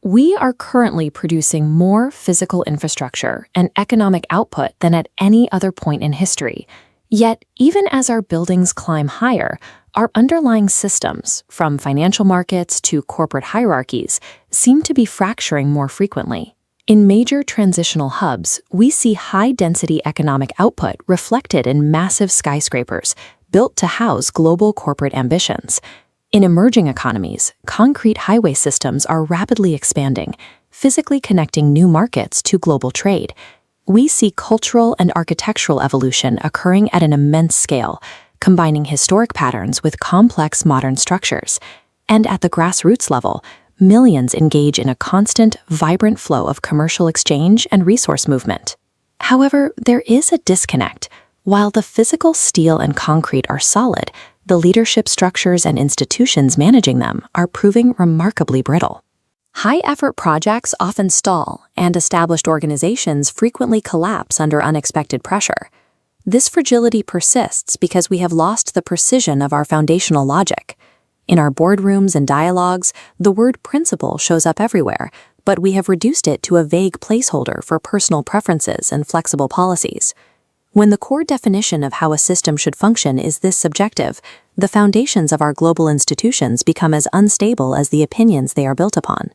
We are currently producing more physical infrastructure and economic output than at any other point in history. Yet, even as our buildings climb higher, our underlying systems, from financial markets to corporate hierarchies, seem to be fracturing more frequently. In major transitional hubs, we see high-density economic output reflected in massive skyscrapers, built to house global corporate ambitions. In emerging economies, concrete highway systems are rapidly expanding, physically connecting new markets to global trade. We see cultural and architectural evolution occurring at an immense scale, combining historic patterns with complex modern structures. And at the grassroots level, millions engage in a constant, vibrant flow of commercial exchange and resource movement. However, there is a disconnect. While the physical steel and concrete are solid, the leadership structures and institutions managing them are proving remarkably brittle. High-effort projects often stall, and established organizations frequently collapse under unexpected pressure. This fragility persists because we have lost the precision of our foundational logic. In our boardrooms and dialogues, the word principle shows up everywhere, but we have reduced it to a vague placeholder for personal preferences and flexible policies. When the core definition of how a system should function is this subjective, the foundations of our global institutions become as unstable as the opinions they are built upon.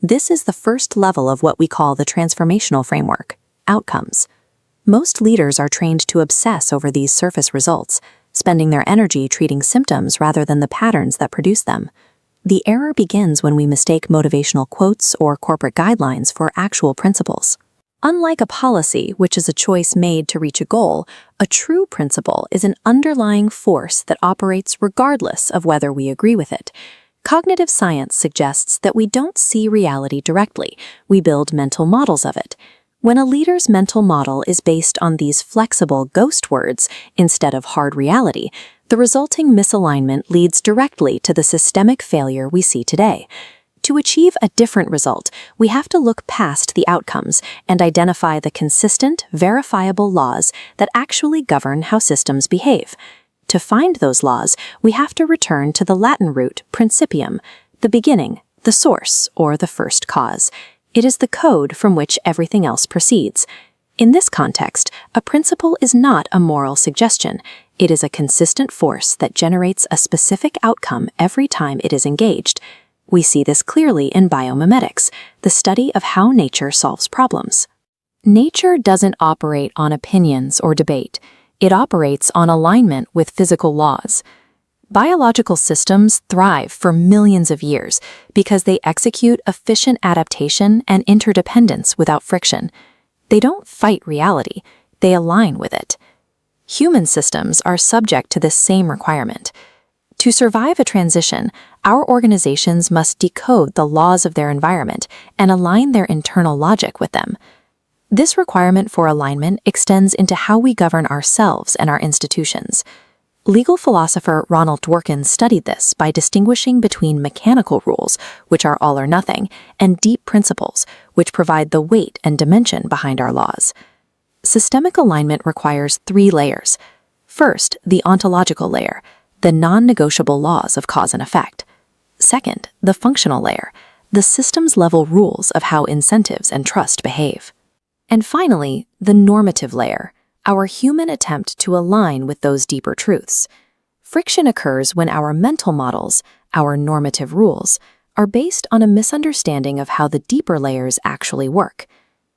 This is the first level of what we call the transformational framework, outcomes. Most leaders are trained to obsess over these surface results, spending their energy treating symptoms rather than the patterns that produce them. The error begins when we mistake motivational quotes or corporate guidelines for actual principles. Unlike a policy, which is a choice made to reach a goal, a true principle is an underlying force that operates regardless of whether we agree with it. Cognitive science suggests that we don't see reality directly, we build mental models of it. When a leader's mental model is based on these flexible ghost words instead of hard reality, the resulting misalignment leads directly to the systemic failure we see today. To achieve a different result, we have to look past the outcomes and identify the consistent, verifiable laws that actually govern how systems behave. To find those laws, we have to return to the Latin root principium, the beginning, the source, or the first cause. It is the code from which everything else proceeds. In this context, a principle is not a moral suggestion. It is a consistent force that generates a specific outcome every time it is engaged. We see this clearly in biomimetics, the study of how nature solves problems. Nature doesn't operate on opinions or debate. It operates on alignment with physical laws. Biological systems thrive for millions of years because they execute efficient adaptation and interdependence without friction. They don't fight reality, they align with it. Human systems are subject to this same requirement. To survive a transition, our organizations must decode the laws of their environment and align their internal logic with them. This requirement for alignment extends into how we govern ourselves and our institutions. Legal philosopher Ronald Dworkin studied this by distinguishing between mechanical rules, which are all or nothing, and deep principles, which provide the weight and dimension behind our laws. Systemic alignment requires 3 layers. First, the ontological layer, the non-negotiable laws of cause and effect. Second, the functional layer, the systems-level rules of how incentives and trust behave. And finally, the normative layer, our human attempt to align with those deeper truths. Friction occurs when our mental models, our normative rules, are based on a misunderstanding of how the deeper layers actually work.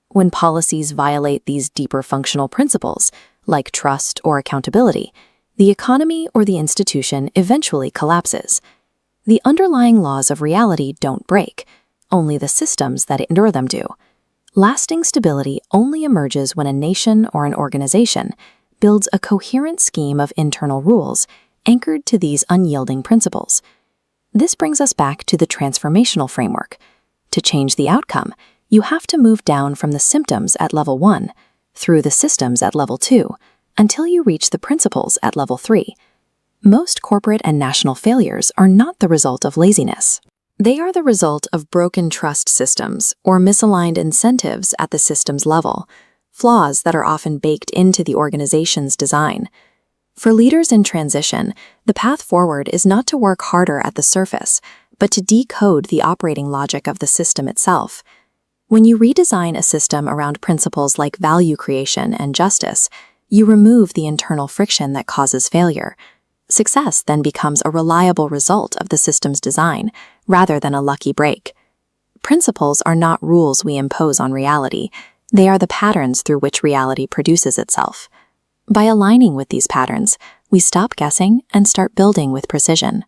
When policies violate these deeper functional principles, like trust or accountability, the economy or the institution eventually collapses. The underlying laws of reality don't break, only the systems that endure them do. Lasting stability only emerges when a nation or an organization builds a coherent scheme of internal rules anchored to these unyielding principles. This brings us back to the transformational framework. To change the outcome, you have to move down from the symptoms at level 1, through the systems at level 2, until you reach the principles at level 3. Most corporate and national failures are not the result of laziness. They are the result of broken trust systems or misaligned incentives at the systems level, flaws that are often baked into the organization's design. For leaders in transition, the path forward is not to work harder at the surface, but to decode the operating logic of the system itself. When you redesign a system around principles like value creation and justice, you remove the internal friction that causes failure. Success then becomes a reliable result of the system's design, rather than a lucky break. Principles are not rules we impose on reality. They are the patterns through which reality produces itself. By aligning with these patterns, we stop guessing and start building with precision.